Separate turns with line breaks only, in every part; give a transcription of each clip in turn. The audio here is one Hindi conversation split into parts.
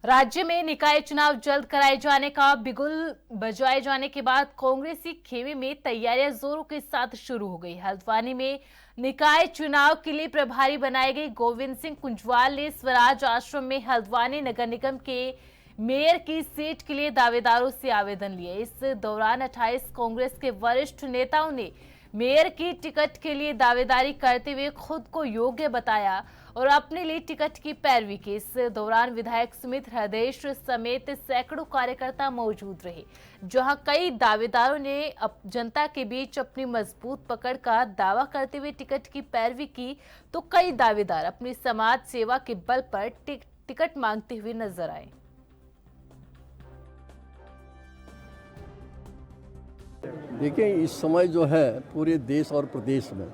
राज्य में निकाय चुनाव जल्द कराए जाने का बिगुल बजाए जाने के बाद कांग्रेसी खेमे में तैयारियां जोरों के साथ शुरू हो गई। हल्द्वानी में निकाय चुनाव के लिए प्रभारी बनाए गए गोविंद सिंह कुंजवाल ने स्वराज आश्रम में हल्द्वानी नगर निगम के मेयर की सीट के लिए दावेदारों से आवेदन लिए। इस दौरान 28 कांग्रेस के वरिष्ठ नेताओं ने मेयर की टिकट के लिए दावेदारी करते हुए खुद को योग्य बताया और अपने लिए टिकट की पैरवी की। इस दौरान विधायक सुमित हृदयेश समेत सैकड़ों कार्यकर्ता मौजूद रहे, जहां कई दावेदारों ने जनता के बीच अपनी मजबूत पकड़ का दावा करते हुए टिकट की पैरवी की, तो कई दावेदार अपनी समाज सेवा के बल पर टिकट मांगते हुए नजर आए।
देखिए, इस समय जो है पूरे देश और प्रदेश में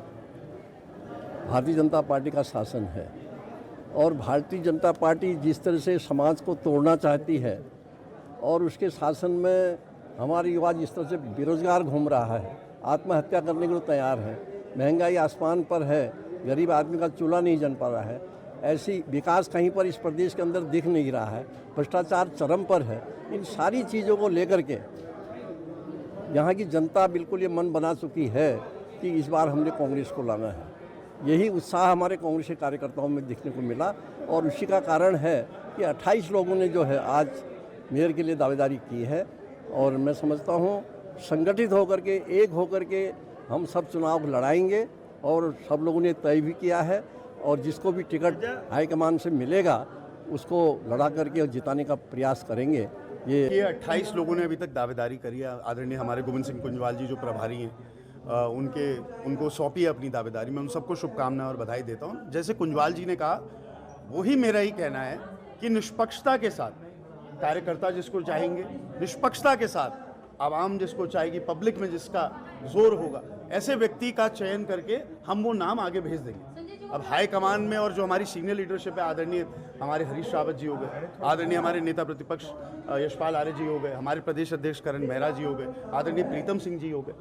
भारतीय जनता पार्टी का शासन है और भारतीय जनता पार्टी जिस तरह से समाज को तोड़ना चाहती है और उसके शासन में हमारे युवा जिस तरह से बेरोजगार घूम रहा है, आत्महत्या करने के लिए तैयार है, महंगाई आसमान पर है, गरीब आदमी का चूल्हा नहीं जल पा रहा है, ऐसी विकास कहीं पर इस प्रदेश के अंदर दिख नहीं रहा है, भ्रष्टाचार चरम पर है। इन सारी चीज़ों को लेकर के यहाँ की जनता बिल्कुल ये मन बना चुकी है कि इस बार हमने कांग्रेस को लाना है। यही उत्साह हमारे कांग्रेस के कार्यकर्ताओं में देखने को मिला और उसी का कारण है कि 28 लोगों ने जो है आज मेयर के लिए दावेदारी की है और मैं समझता हूँ संगठित होकर के, एक होकर के हम सब चुनाव लड़ाएंगे और सब लोगों ने तय भी किया है और जिसको भी टिकट हाईकमान से मिलेगा उसको लड़ा करके और जिताने का प्रयास करेंगे।
ये 28 लोगों ने अभी तक दावेदारी करी है। आदरणीय हमारे गोविंद सिंह कुंजवाल जी जो प्रभारी हैं, उनको सौंपी है अपनी दावेदारी। मैं उन सबको शुभकामनाएं और बधाई देता हूं। जैसे कुंजवाल जी ने कहा, वही मेरा ही कहना है कि निष्पक्षता के साथ कार्यकर्ता जिसको चाहेंगे, निष्पक्षता के साथ आवाम जिसको चाहेगी, पब्लिक में जिसका जोर होगा, ऐसे व्यक्ति का चयन करके हम वो नाम आगे भेज देंगे। अब हाई कमान में और जो हमारी सीनियर लीडरशिप है, आदरणीय हमारे हरीश रावत जी हो गए, आदरणीय हमारे नेता प्रतिपक्ष यशपाल आर्य जी हो गए, हमारे प्रदेश अध्यक्ष करण मेहरा जी हो गए, आदरणीय प्रीतम सिंह जी हो गए,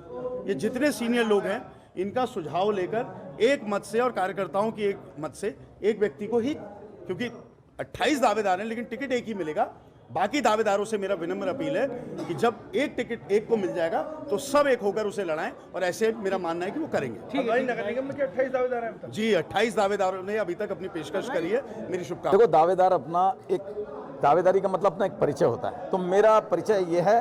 ये जितने सीनियर लोग हैं इनका सुझाव लेकर एक मत से और कार्यकर्ताओं की एक मत से एक व्यक्ति को ही, क्योंकि 28 दावेदार हैं लेकिन टिकट एक ही मिलेगा, बाकी दावेदारों से मेरा विनम्र अपील है कि जब एक टिकट एक को मिल जाएगा तो सब एक होकर उसे लड़ाएं और ऐसे मेरा मानना है कि वो करेंगे।
ठीक है। नगर निगम में 28 दावेदार हैं
जी, 28 दावेदारों ने अभी तक अपनी पेशकश करी है। मेरी शुभकामनाएं।
देखो, दावेदार अपना एक दावेदारी का मतलब अपना एक परिचय होता है। तो मेरा परिचय ये है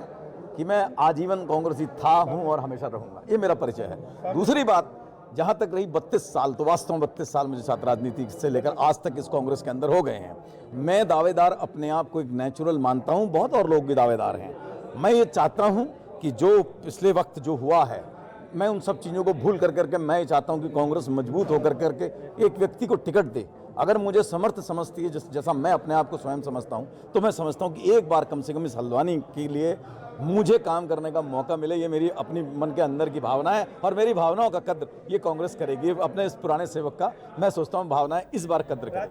कि मैं आजीवन कांग्रेसी था, हूं और हमेशा रहूंगा, ये मेरा परिचय है। दूसरी बात, जहां तक रही 32 साल, तो वास्तव में 32 साल मुझे छात्र राजनीति से लेकर आज तक इस कांग्रेस के अंदर हो गए हैं। मैं दावेदार अपने आप को एक नेचुरल मानता हूं, बहुत और लोग भी दावेदार हैं। मैं ये चाहता हूं कि जो पिछले वक्त जो हुआ है, मैं उन सब चीज़ों को भूल कर करके मैं ये चाहता हूं कि कांग्रेस मजबूत होकर करके एक व्यक्ति को टिकट दे। अगर मुझे समर्थ समझती है, जैसा मैं अपने आप को स्वयं समझता हूं, तो मैं समझता हूं कि एक बार कम से कम इस हल्द्वानी के लिए मुझे काम करने का मौका मिले। ये मेरी अपनी मन के अंदर की भावना है और मेरी भावनाओं का कद्र ये कांग्रेस करेगी। अपने इस पुराने सेवक का मैं सोचता हूं भावनाएं इस बार कद्र करेगी।